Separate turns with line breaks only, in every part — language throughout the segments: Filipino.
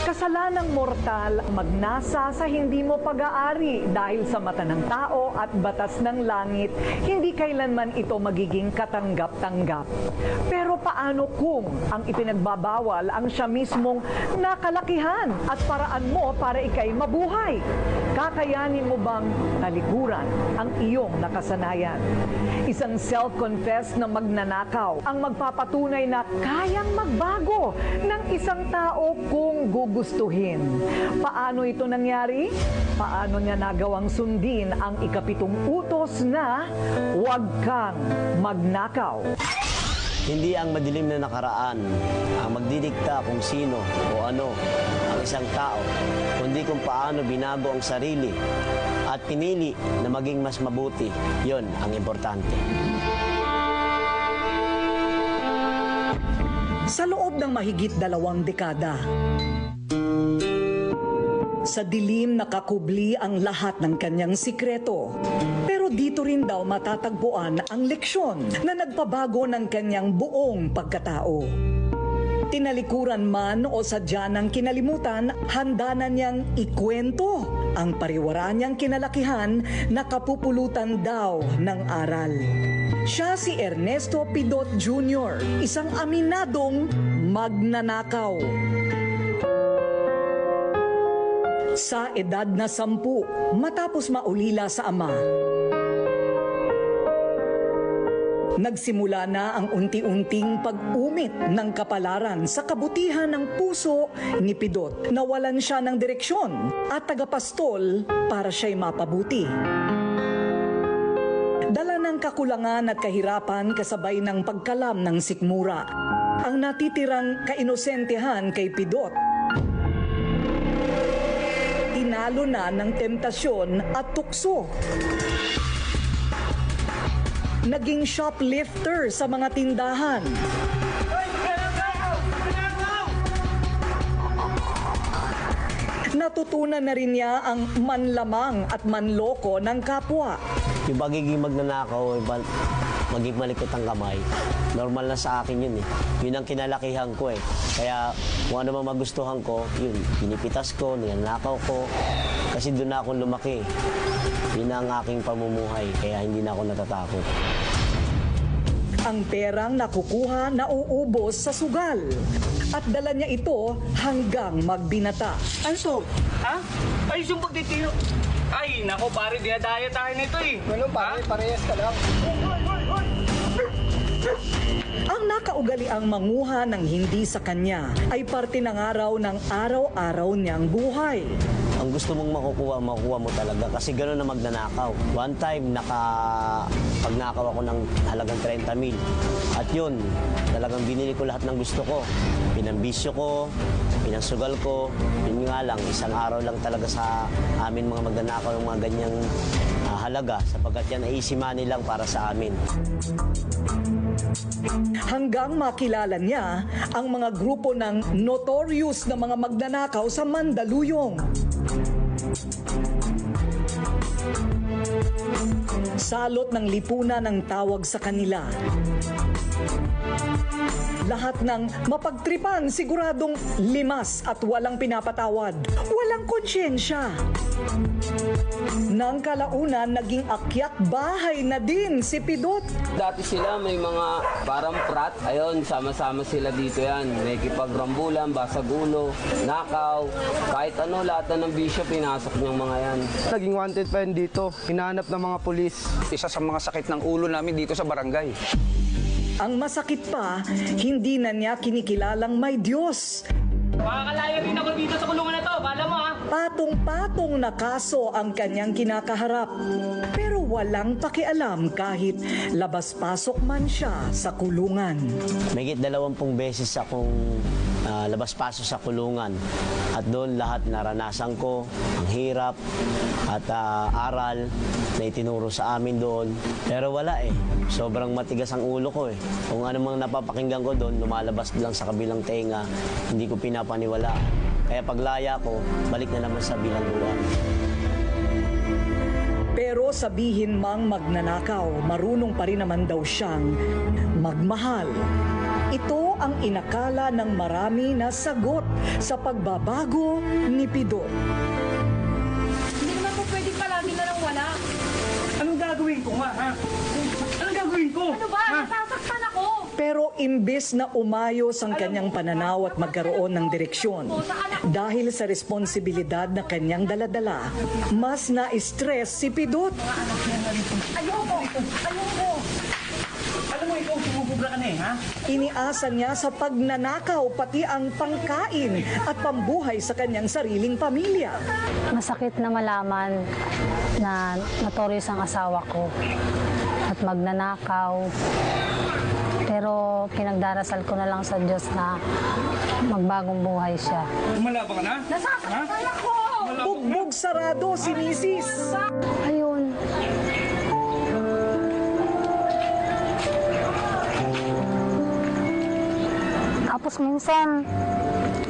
Kasalanang mortal magnasa sa hindi mo pag-aari dahil sa mata ng tao at batas ng langit, hindi kailanman ito magiging katanggap-tanggap. Pero paano kung ang ipinagbabawal ang siya mismong nakalakihan at paraan mo para ikay mabuhay? Kakayanin mo bang talikuran ang iyong nakasanayan? Isang self-confessed na magnanakaw ang magpapatunay na kayang magbago ng isang tao kung gugustuhin. Paano ito nangyari? Paano niya nagawang sundin ang ikapitong utos na huwag kang magnakaw?
Hindi ang madilim na nakaraan ang magdidikta kung sino o ano ang isang tao, kundi kung paano binago ang sarili at pinili na maging mas mabuti. Yon ang importante.
Sa loob ng mahigit 2 dekada, sa dilim nakakubli ang lahat ng kanyang sikreto. Pero dito rin daw matatagpuan ang leksyon na nagpabago ng kanyang buong pagkatao. Tinalikuran man o sadya ng kinalimutan, handa na niyang ikwento ang pariwara niyang kinalakihan na kapupulutan daw ng aral. Siya si Ernesto Pidot Jr., isang aminadong magnanakaw. Sa edad na 10, matapos maulila sa ama, nagsimula na ang unti-unting pag-umit ng kapalaran sa kabutihan ng puso ni Pidot. Nawalan siya ng direksyon at tagapastol para siya'y mapabuti. Dala ng kakulangan at kahirapan kasabay ng pagkalam ng sikmura, ang natitirang kainosentehan kay Pidot tinalo na ng temptasyon at tukso. Naging shoplifter sa mga tindahan. Natutunan na rin niya ang manlamang at manloko ng kapwa.
Yung pagiging magnanakaw, maging malikot ang kamay, normal na sa akin yun eh. Yun ang kinalakihan ko eh. Kaya kung ano mang magustuhan ko, yun, pinipitas ko, ninanakaw ko. Kasi doon na ako lumaki. Yun ang aking pamumuhay, kaya hindi na ako natatakot.
Ang perang nakukuha nauubos sa sugal. At dala niya ito hanggang magbinata.
Ano to? Ha? Ay, yung pagtitiro. Ay, nako pare, dinadaya tayo nito eh.
Ano pare, parehas ka lang.
Ang nakaugaliang manguha ng hindi sa kanya ay parte ng araw-araw niyang buhay.
Ang gusto mong makukuha mo talaga kasi gano'n na magnanakaw. One time, pagnakaw ako ng halagang 30,000. At yun, talagang binili ko lahat ng gusto ko. Pinambisyo ko, pinangsugal ko. Yun nga lang, isang araw lang talaga sa amin mga magnanakaw yung mga ganyang halaga sapagkat yan ay easy money lang para sa amin.
Hanggang makilala niya ang mga grupo ng notorious na mga magnanakaw sa Mandaluyong. Salot ng lipunan ang tawag sa kanila. Lahat ng mapagtripan siguradong limas at walang pinapatawad. Walang konsyensya. Nang kalaunan, naging akyat bahay na din si Pidot.
Dati sila may mga parang prat. Ayun, sama-sama sila dito yan. May kipagrambulan, basag ulo, nakaw. Kahit ano, lahat na ng bisyo, pinasok niyang mga yan.
Naging wanted pa yun dito. Hinahanap ng mga pulis.
Isa sa mga sakit ng ulo namin dito sa barangay.
Ang masakit pa, hindi na niya kinikilalang may Diyos.
Makakalaya rin ako dito sa kulungan na to, bala mo ha?
Patong-patong na kaso ang kanyang kinakaharap. Pero walang pakialam kahit labas-pasok man siya sa kulungan.
Mahigit 20 beses akong labas-pasok sa kulungan. At doon lahat naranasan ko, ang hirap at aral na itinuro sa amin doon. Pero wala eh. Sobrang matigas ang ulo ko eh. Kung ano mang napapakinggan ko doon, lumalabas lang sa kabilang tenga, hindi ko pinapaniwala. Kaya paglaya ko, balik na naman sa bilangguan.
Pero sabihin mang magnanakaw, marunong pa rin naman daw siyang magmahal. Ito ang inakala ng marami na sagot sa pagbabago ni Pidot.
Hindi naman po pwede palagi na lang wala.
Anong gagawin ko nga, ha? Anong gagawin ko?
Ano ba? Nasasaktan ako.
Pero imbes na umayos ang kanyang pananaw at magkaroon ng direksyon, dahil sa responsibilidad na kanyang daladala, mas na-stress si Pidot.
Ayoko.
Alam mo, ikaw sumububra ka na ha?
Iniasa niya sa pagnanakaw pati ang pangkain at pambuhay sa kanyang sariling pamilya.
Masakit na malaman na notorious ang asawa ko at magnanakaw. Pero pinagdarasal ko na lang sa Diyos na magbagong buhay siya.
Malaba ka na?
Nasasaktan ako.
Bugbog sarado si Mrs.
Ayun. Tapos minsan,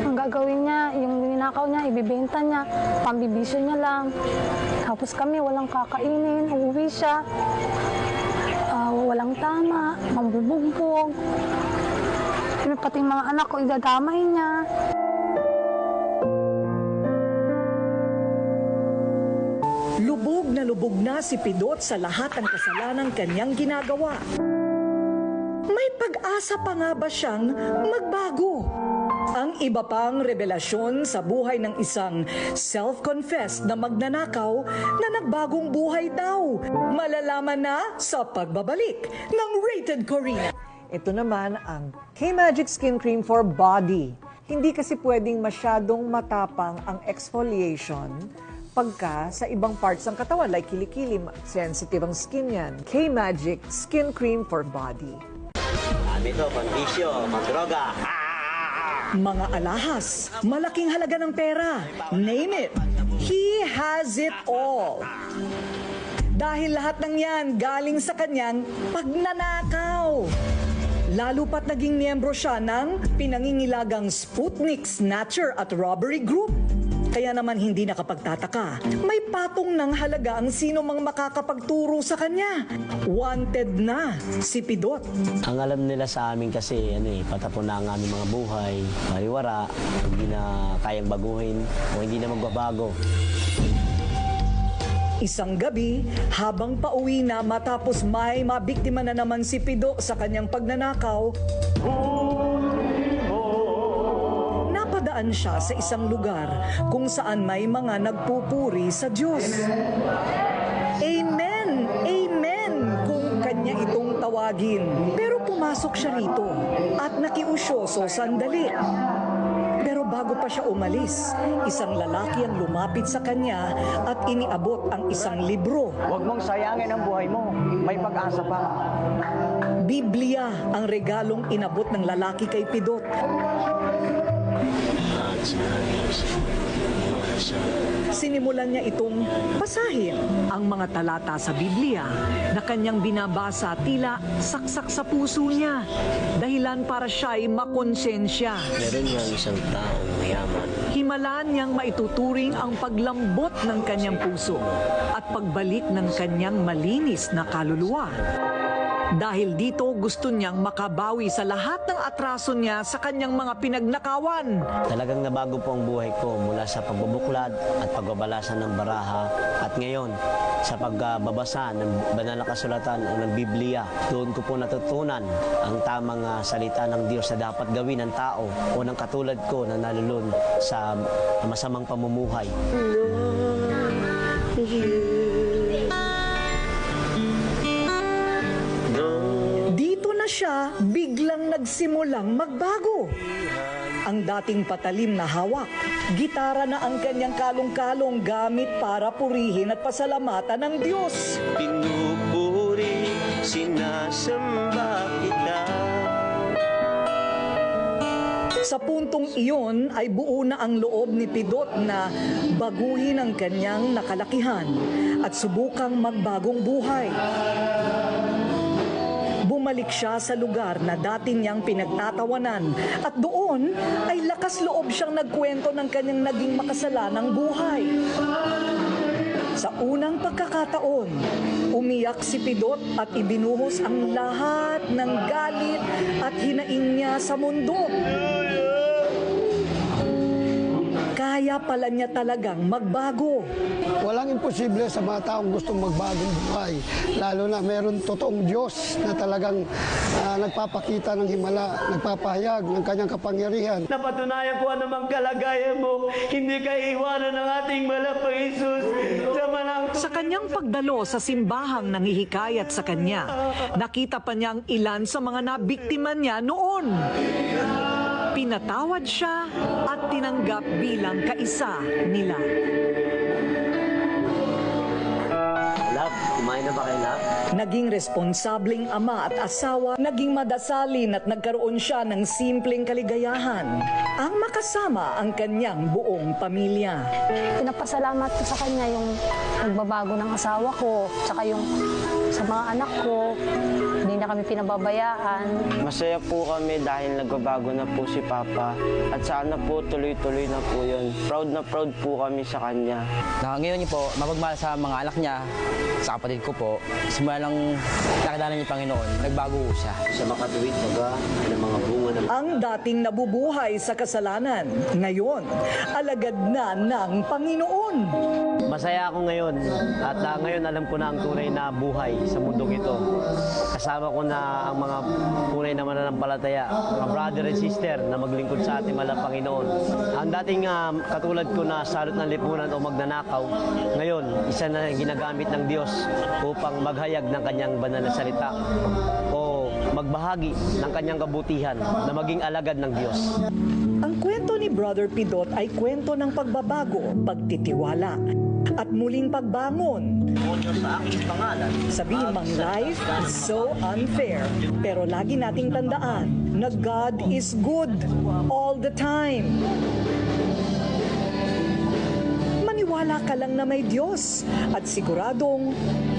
ang gagawin niya, yung ninakaw niya, ibibenta niya, pambibisyo niya lang. Tapos kami, walang kakainin, uuwi siya. Walang tama, mambubugbog. Pati mga anak ko, idadamay niya.
Lubog na si Pidot sa lahat ng kasalanan kanyang ginagawa. May pag-asa pa nga ba siyang magbago? Ang iba pang revelasyon sa buhay ng isang self-confessed na magnanakaw na nagbagong buhay daw. Malalaman na sa pagbabalik ng Rated Corina.
Ito naman ang K-Magic Skin Cream for Body. Hindi kasi pwedeng masyadong matapang ang exfoliation pagka sa ibang parts ng katawan, like kilikili, sensitive ang skin yan. K-Magic Skin Cream for Body.
Ito, kondisyo, magdroga.
Mga alahas, malaking halaga ng pera. Name it. He has it all. Dahil lahat ng yan galing sa kanyang pagnanakaw. Lalo pat naging miyembro siya ng pinangingilagang Sputnik Snatcher at Robbery Group. Kaya naman hindi nakapagtataka. May patong ng halaga ang sino mang makakapagturo sa kanya. Wanted na si Pidot.
Ang alam nila sa amin kasi, patapon na ang aming mga buhay, mariwara, hindi na kayang baguhin o hindi na magbabago.
Isang gabi, habang pauwi na matapos may mabiktima na naman si Pido sa kanyang pagnanakaw, napadaan siya sa isang lugar kung saan may mga nagpupuri sa Diyos. Amen! Amen! Kung kanya itong tawagin. Pero pumasok siya rito at nakiusyoso sandali. Pero bago pa siya umalis, isang lalaki ang lumapit sa kanya at iniabot ang isang libro.
Huwag mong sayangin ang buhay mo. May pag-asa pa.
Biblia ang regalong inabot ng lalaki kay Pidot. Sinimulan niya itong basahin ang mga talata sa Biblia na kanyang binabasa tila saksak sa puso niya. Dahilan para siya'y makonsensya.
Meron niyang isang taong mayaman.
Himalaan niyang maituturing ang paglambot ng kanyang puso at pagbalik ng kanyang malinis na kaluluwa. Dahil dito gusto niyang makabawi sa lahat ng atraso niya sa kanyang mga pinagnakawan.
Talagang nabago po ang buhay ko mula sa pagbubuklad at pagbabalasan ng baraha at ngayon sa pagbabasa ng banal na kasulatan o ng Biblia. Doon ko po natutunan ang tamang salita ng Diyos na dapat gawin ng tao o ng katulad ko na nalulun sa masamang pamumuhay.
Dito na siya biglang nagsimulang magbago. Ang dating patalim na hawak, gitara na ang kanyang kalong-kalong gamit para purihin at pasalamatan ng Diyos.
Pinupuri, sinasamba kita.
Sa puntong iyon ay buo na ang loob ni Pidot na baguhin ang kanyang nakalakihan at subukang magbagong buhay. Bumalik siya sa lugar na dati niyang pinagtatawanan at doon ay lakas loob siyang nagkwento ng kanyang naging makasalanang buhay. Sa unang pagkakataon, umiyak si Pidot at ibinuhos ang lahat ng galit at hinaing niya sa mundo. Kaya pala niya talagang magbago.
Walang imposible sa mga taong gustong magbagong buhay. Lalo na meron totoong Diyos na talagang nagpapakita ng himala, nagpapahayag ng kanyang kapangyarihan.
Napatunayan ko anumang kalagayan mo, hindi ka iwanan ng ating malapang Isus.
Sa kanyang pagdalo sa simbahang nangihikayat sa kanya, nakita pa niyang ilan sa mga nabiktima niya noon. Pinatawad siya at tinanggap bilang kaisa nila.
Love, kumain na ba kayo, Love?
Naging responsableng ama at asawa, naging madasalin at nagkaroon siya ng simpleng kaligayahan. Ang makasama ang kanyang buong pamilya.
Pinapasalamat ko sa kanya yung pagbabago ng asawa ko, tsaka yung sa mga anak ko, hindi na kami pinababayaan.
Masaya po kami dahil nagbabago na po si Papa at sana po tuloy-tuloy na po yun. Proud na proud po kami sa kanya.
Ngayon niyo po, mapagmahal sa mga anak niya, sa kapatid ko po, simula lang nakilala niya Panginoon, nagbago po siya.
Sa makatuwid baga ng mga bunga ng...
Ang dating nabubuhay sa kasalanan, ngayon, alagad na ng Panginoon.
Masaya ako ngayon at ngayon alam ko na ang tunay na buhay sa mundong ito. Kasama ko na ang mga tunay na mananampalataya, mga brother and sister na maglingkod sa ating mahal na Panginoon. Ang dating katulad ko na salot ng lipunan o magnanakaw, ngayon isa na ginagamit ng Diyos upang maghayag ng kanyang banal na salita o magbahagi ng kanyang kabutihan na maging alagad ng Diyos.
Ang kwento ni Brother Pidot ay kwento ng pagbabago, pagtitiwala, at muling pagbangon.
Sa aking pangalan.
Sabihin mang life is so unfair, pero lagi nating tandaan na God is good all the time. Maniwala ka lang na may Diyos at siguradong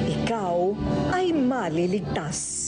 ikaw ay maliligtas.